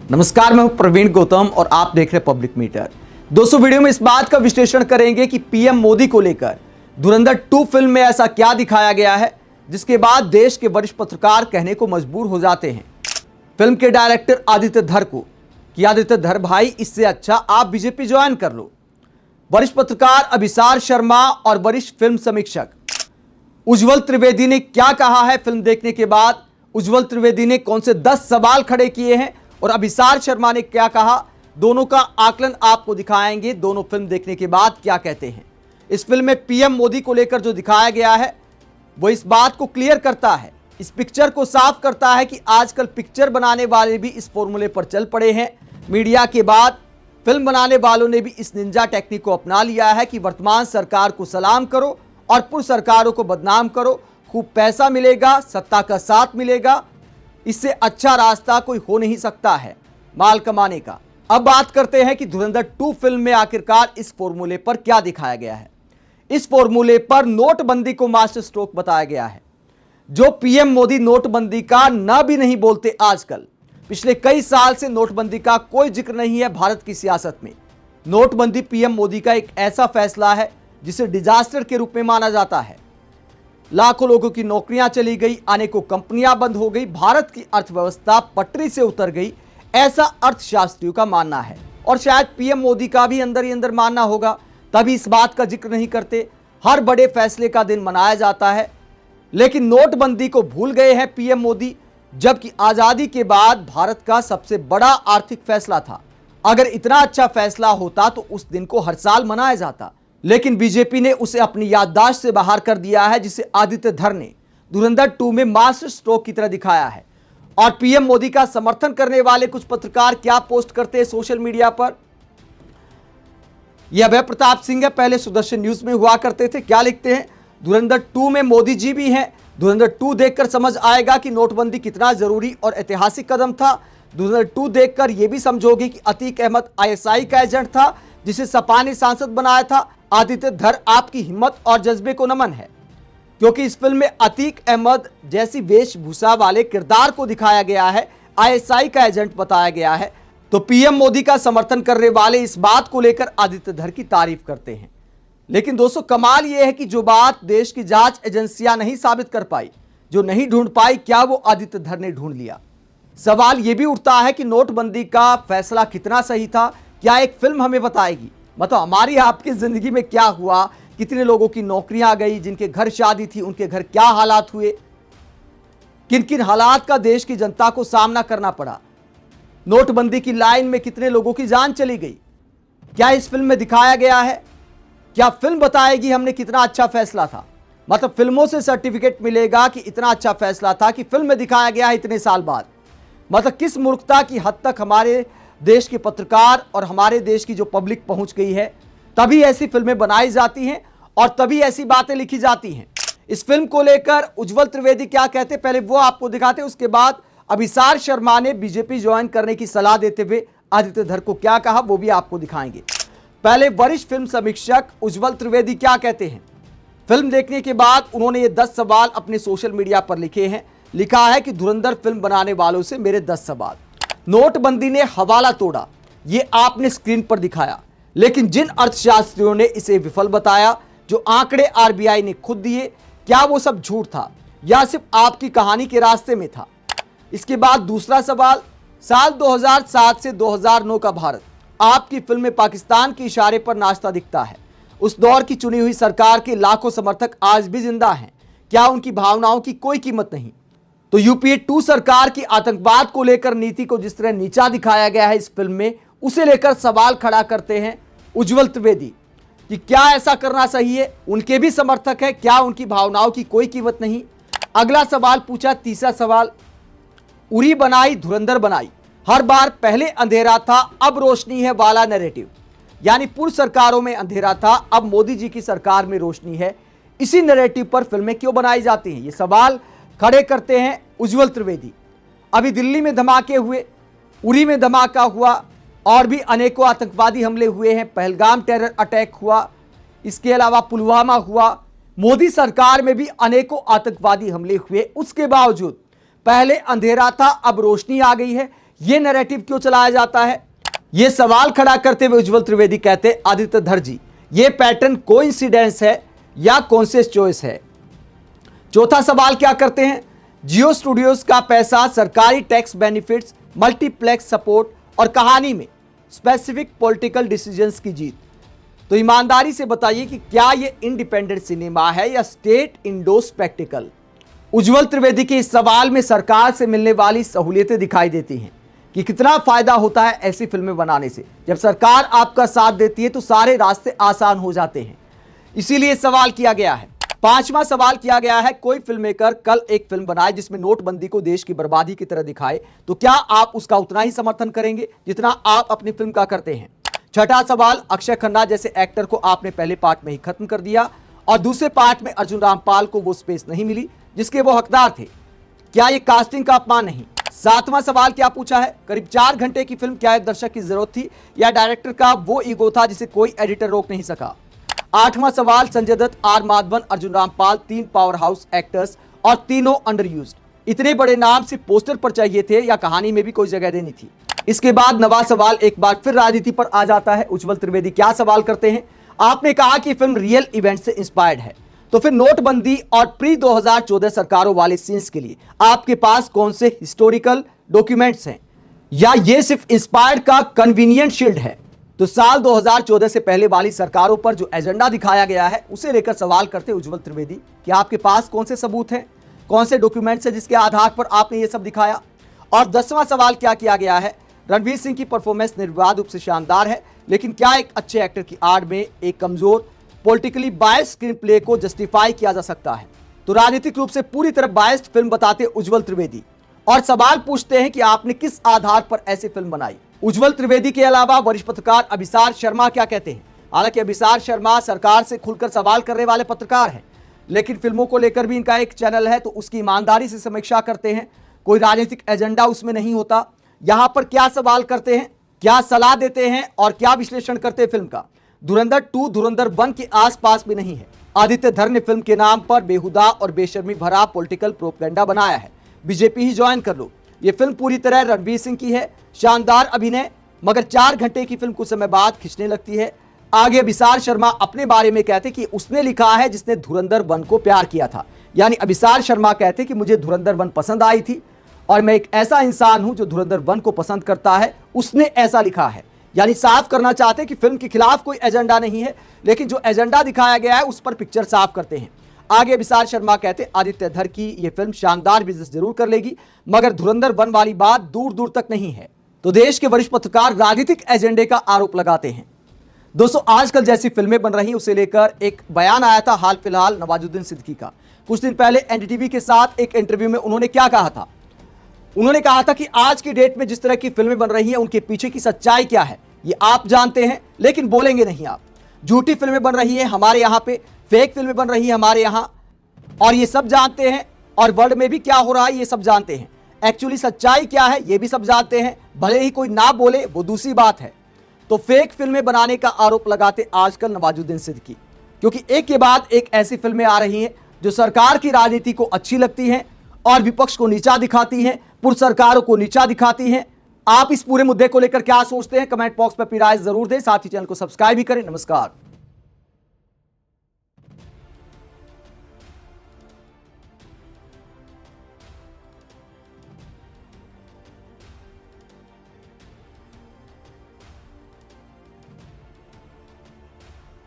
नमस्कार, मैं हूं प्रवीण गौतम और आप देख रहे हैं पब्लिक मीटर। दोस्तों, वीडियो में इस बात का विश्लेषण करेंगे कि पीएम मोदी को लेकर धुरंधर 2 फिल्म में ऐसा क्या दिखाया गया है जिसके बाद देश के वरिष्ठ पत्रकार कहने को मजबूर हो जाते हैं फिल्म के डायरेक्टर आदित्य धर को कि आदित्य धर भाई, इससे अच्छा आप बीजेपी ज्वाइन कर लो। वरिष्ठ पत्रकार अभिसार शर्मा और वरिष्ठ फिल्म समीक्षक उज्ज्वल त्रिवेदी ने क्या कहा है फिल्म देखने के बाद। उज्ज्वल त्रिवेदी ने कौन से 10 सवाल खड़े किए हैं और अभिसार शर्मा ने क्या कहा, दोनों का आकलन आपको दिखाएंगे। दोनों फिल्म देखने के बाद क्या कहते हैं। इस फिल्म में पीएम मोदी को लेकर जो दिखाया गया है वो इस बात को क्लियर करता है, इस पिक्चर को साफ करता है कि आजकल पिक्चर बनाने वाले भी इस फॉर्मूले पर चल पड़े हैं। मीडिया के बाद फिल्म बनाने वालों ने भी इस निंजा टेक्निक को अपना लिया है कि वर्तमान सरकार को सलाम करो और पूर्व सरकारों को बदनाम करो, खूब पैसा मिलेगा, सत्ता का साथ मिलेगा, इससे अच्छा रास्ता कोई हो नहीं सकता है माल कमाने का। अब बात करते हैं कि धुरंधर 2 फिल्म में आखिरकार इस फॉर्मूले पर क्या दिखाया गया है। इस फॉर्मूले पर नोटबंदी को मास्टर स्ट्रोक बताया गया है। जो पीएम मोदी नोटबंदी का न भी नहीं बोलते आजकल, पिछले कई साल से नोटबंदी का कोई जिक्र नहीं है भारत की सियासत में। नोटबंदी पीएम मोदी का एक ऐसा फैसला है जिसे डिजास्टर के रूप में माना जाता है। लाखों लोगों की नौकरियां चली गई, अनेकों कंपनियां बंद हो गई, भारत की अर्थव्यवस्था पटरी से उतर गई, ऐसा अर्थशास्त्रियों का मानना है और शायद पीएम मोदी का भी अंदर ही अंदर मानना होगा, तभी इस बात का जिक्र नहीं करते। हर बड़े फैसले का दिन मनाया जाता है, लेकिन नोटबंदी को भूल गए हैं पीएम मोदी, जबकि आजादी के बाद भारत का सबसे बड़ा आर्थिक फैसला था। अगर इतना अच्छा फैसला होता तो उस दिन को हर साल मनाया जाता, लेकिन बीजेपी ने उसे अपनी याददाश्त से बाहर कर दिया है, जिसे आदित्य धर ने धुरंधर 2 में मास्टर स्ट्रोक की तरह दिखाया है। और पीएम मोदी का समर्थन करने वाले कुछ पत्रकार क्या पोस्ट करते हैं सोशल मीडिया पर, यह अभय प्रताप सिंह है, पहले सुदर्शन न्यूज में हुआ करते थे। क्या लिखते हैं, धुरंधर 2 में मोदी जी भी हैं। धुरंधर 2 देखकर समझ आएगा कि नोटबंदी कितना जरूरी और ऐतिहासिक कदम था। धुरंधर 2 देखकर यह भी समझोगे कि अतीक अहमद आईएसआई का एजेंट था जिसे सपा ने सांसद बनाया था। आदित्य धर, आपकी हिम्मत और जज्बे को नमन है, क्योंकि इस फिल्म में अतीक अहमद जैसी वेशभूषा वाले किरदार को दिखाया गया है, आईएसआई का एजेंट बताया गया है। तो पीएम मोदी का समर्थन करने वाले इस बात को लेकर आदित्य धर की तारीफ करते हैं। लेकिन दोस्तों, कमाल यह है कि जो बात देश की जांच एजेंसियां नहीं साबित कर पाई, जो नहीं ढूंढ पाई, क्या वो आदित्य धर ने ढूंढ लिया। सवाल यह भी उठता है कि नोटबंदी का फैसला कितना सही था, क्या एक फिल्म हमें बताएगी। मतलब हमारी आपकी जिंदगी में क्या हुआ, कितने लोगों की नौकरियां गई, जिनके घर शादी थी उनके घर क्या हालात हुए, किन किन हालात का देश की जनता को सामना करना पड़ा, नोटबंदी की लाइन में कितने लोगों की जान चली गई, क्या इस फिल्म में दिखाया गया है। क्या फिल्म बताएगी हमने कितना अच्छा फैसला था। मतलब फिल्मों से सर्टिफिकेट मिलेगा कि इतना अच्छा फैसला था कि फिल्म में दिखाया गया है इतने साल बाद। मतलब किस मूर्खता की हद तक हमारे देश के पत्रकार और हमारे देश की जो पब्लिक पहुंच गई है, तभी ऐसी फिल्में बनाई जाती हैं और तभी ऐसी बातें लिखी जाती हैं। इस फिल्म को लेकर उज्ज्वल त्रिवेदी क्या कहते, पहले वो आपको दिखाते, उसके बाद अभिसार शर्मा ने बीजेपी ज्वाइन करने की सलाह देते हुए आदित्य धर को क्या कहा वो भी आपको दिखाएंगे। पहले वरिष्ठ फिल्म समीक्षक उज्ज्वल त्रिवेदी क्या कहते हैं। फिल्म देखने के बाद उन्होंने ये 10 सवाल अपने सोशल मीडिया पर लिखे हैं। लिखा है कि धुरंधर फिल्म बनाने वालों से मेरे 10 सवाल। नोटबंदी ने हवाला तोड़ा, ये आपने स्क्रीन पर दिखाया, लेकिन जिन अर्थशास्त्रियों ने इसे विफल बताया, जो आंकड़े आरबीआई ने खुद दिए, क्या वो सब झूठ था या सिर्फ आपकी कहानी के रास्ते में था। इसके बाद दूसरा सवाल, साल 2007 से 2009 का भारत आपकी फिल्म में पाकिस्तान के इशारे पर नाचता दिखता है। उस दौर की चुनी हुई सरकार के लाखों समर्थक आज भी जिंदा हैं, क्या उनकी भावनाओं की कोई कीमत नहीं। तो यूपीए 2 सरकार की आतंकवाद को लेकर नीति को जिस तरह नीचा दिखाया गया है इस फिल्म में, उसे लेकर सवाल खड़ा करते हैं उज्ज्वल त्रिवेदी कि क्या ऐसा करना सही है। उनके भी समर्थक है, क्या उनकी भावनाओं की कोई कीमत नहीं। अगला सवाल पूछा, तीसरा सवाल, उरी बनाई धुरंधर बनाई, हर बार पहले अंधेरा था अब रोशनी है वाला नैरेटिव, यानी पूर्व सरकारों में अंधेरा था अब मोदी जी की सरकार में रोशनी है, इसी नैरेटिव पर फिल्में क्यों बनाई जाती हैं, ये सवाल खड़े करते हैं उज्ज्वल त्रिवेदी। अभी दिल्ली में धमाके हुए, उरी में धमाका हुआ और भी अनेकों आतंकवादी हमले हुए हैं, पहलगाम टेरर अटैक हुआ, इसके अलावा पुलवामा हुआ, मोदी सरकार में भी अनेकों आतंकवादी हमले हुए। उसके बावजूद पहले अंधेरा था अब रोशनी आ गई है, ये नैरेटिव क्यों चलाया जाता है? ये सवाल खड़ा करते हुए उज्जवल त्रिवेदी कहते, आदित्य धर जी, ये पैटर्न कोइंसिडेंस है या कॉन्शियस चॉइस है? चौथा सवाल क्या करते हैं, जियो स्टूडियोज का पैसा, सरकारी टैक्स बेनिफिट्स, मल्टीप्लेक्स सपोर्ट और कहानी में स्पेसिफिक पॉलिटिकल डिसीजंस की जीत। तो ईमानदारी से बताइए कि क्या यह इंडिपेंडेंट सिनेमा है या स्टेट इंडो स्पेक्टिकल? उज्जवल त्रिवेदी के इस सवाल में सरकार से मिलने वाली सहूलियतें दिखाई देती हैं कि कितना फायदा होता है ऐसी फिल्में बनाने से। जब सरकार आपका साथ देती है तो सारे रास्ते आसान हो जाते हैं, इसीलिए सवाल किया गया है। पांचवा सवाल किया गया है, कोई फिल्म मेकर कल एक फिल्म बनाए जिसमें नोटबंदी को देश की बर्बादी की तरह दिखाए, तो क्या आप उसका उतना ही समर्थन करेंगे जितना आप अपनी फिल्म का करते हैं? छठा सवाल, अक्षय खन्ना जैसे एक्टर को आपने पहले पार्ट में ही खत्म कर दिया और दूसरे पार्ट में अर्जुन रामपाल को वो स्पेस नहीं मिली जिसके वो हकदार थे, क्या ये कास्टिंग का अपमान नहीं? सातवां सवाल क्या पूछा है, करीब 4 घंटे की फिल्म, क्या एक दर्शक की जरूरत थी या डायरेक्टर का वो ईगो था जिसे कोई एडिटर रोक नहीं सका? आठवां सवाल, Sanjay Dutt, R Madhavan, Arjun Rampal, 3 powerhouse actors और तीनों अंडर यूज्ड। इतने बड़े नाम सिर्फ पोस्टर पर चाहिए थे या कहानी में भी कोई जगह देनी थी? इसके बाद नवा सवाल एक बार फिर राजनीति पर आ जाता है। उज्जवल त्रिवेदी क्या सवाल करते हैं, आपने कहा कि फिल्म रियल इवेंट से इंस्पायर्ड है, तो फिर नोटबंदी और प्री 2014 सरकारों वाले सीन्स के लिए आपके पास कौन से हिस्टोरिकल डॉक्यूमेंट्स हैं या ये सिर्फ इंस्पायर्ड का कन्वीनियंट शील्ड है? तो साल 2014 से पहले वाली सरकारों पर जो एजेंडा दिखाया गया है उसे लेकर सवाल करते उज्जवल त्रिवेदी कि आपके पास कौन से सबूत हैं, कौन से डॉक्यूमेंट्स हैं जिसके आधार पर आपने ये सब दिखाया? और 10वां सवाल क्या किया गया है, रणवीर सिंह की परफॉर्मेंस निर्विवाद रूप से शानदार है, लेकिन क्या एक अच्छे एक्टर की आड़ में एक कमजोर पॉलिटिकली बायस्ड स्क्रीन प्ले को जस्टिफाई किया जा सकता है? तो राजनीतिक रूप से पूरी तरह बायस्ड फिल्म बताते उज्जवल त्रिवेदी और सवाल पूछते हैं कि आपने किस आधार पर ऐसी फिल्म बनाई? उज्जवल त्रिवेदी के अलावा वरिष्ठ पत्रकार अभिसार शर्मा क्या कहते हैं? हालांकि अभिसार शर्मा सरकार से खुलकर सवाल करने वाले पत्रकार हैं, लेकिन फिल्मों को लेकर भी इनका एक चैनल है तो उसकी ईमानदारी से समीक्षा करते हैं, कोई राजनीतिक एजेंडा उसमें नहीं होता। यहां पर क्या सवाल करते हैं, क्या सलाह देते हैं और क्या विश्लेषण करते हैं फिल्म का? धुरंधर 2 धुरंधर 1 के आसपास भी नहीं है। आदित्य धर ने फिल्म के नाम पर बेहुदा और बेशर्मी भरा पॉलिटिकल प्रोपेगेंडा बनाया है, बीजेपी ही ज्वाइन कर लो। ये फिल्म पूरी तरह रणवीर सिंह की है, शानदार अभिनय, मगर 4 घंटे की फिल्म कुछ समय बाद खिंचने लगती है। आगे अभिसार शर्मा अपने बारे में कहते कि उसने लिखा है जिसने धुरंधर 1 को प्यार किया था, यानी अभिसार शर्मा कहते कि मुझे धुरंधर 1 पसंद आई थी और मैं एक ऐसा इंसान हूं जो धुरंधर 1 को पसंद करता है, उसने ऐसा लिखा है। यानी साफ करना चाहते कि फिल्म के खिलाफ कोई एजेंडा नहीं है, लेकिन जो एजेंडा दिखाया गया है उस पर पिक्चर साफ करते हैं। आगे अभिसार शर्मा कहते आदित्य धर की यह फिल्म शानदार बिजनेस जरूर कर लेगी, मगर धुरंधर 1 वाली बात दूर दूर तक नहीं है। तो देश के वरिष्ठ पत्रकार राजनीतिक एजेंडे का आरोप लगाते हैं। दोस्तों, आजकल जैसी फिल्में बन रही उसे लेकर एक बयान आया था हाल फिलहाल नवाजुद्दीन सिद्दीकी का। कुछ दिन पहले एनडीटीवी के साथ एक इंटरव्यू में उन्होंने क्या कहा था, उन्होंने कहा था कि आज की डेट में जिस तरह की फिल्में बन रही हैं उनके पीछे की सच्चाई क्या है ये आप जानते हैं, लेकिन बोलेंगे नहीं आप। झूठी फिल्में बन रही हैं हमारे यहाँ पे, फेक फिल्में बन रही हैं हमारे यहाँ, और ये सब जानते हैं, और वर्ल्ड में भी क्या हो रहा है ये सब जानते हैं। एक्चुअली सच्चाई क्या है ये भी सब जानते हैं, भले ही कोई ना बोले वो दूसरी बात है। तो फेक फिल्में बनाने का आरोप लगाते आजकल नवाजुद्दीन सिद्दीकी, क्योंकि एक के बाद एक ऐसी फिल्में आ रही हैं जो सरकार की राजनीति को अच्छी लगती हैं और विपक्ष को नीचा दिखाती हैं, पूर्व सरकारों को नीचा दिखाती हैं। आप इस पूरे मुद्दे को लेकर क्या सोचते हैं, कमेंट बॉक्स में अपनी राय जरूर दें, साथ ही चैनल को सब्सक्राइब भी करें। नमस्कार।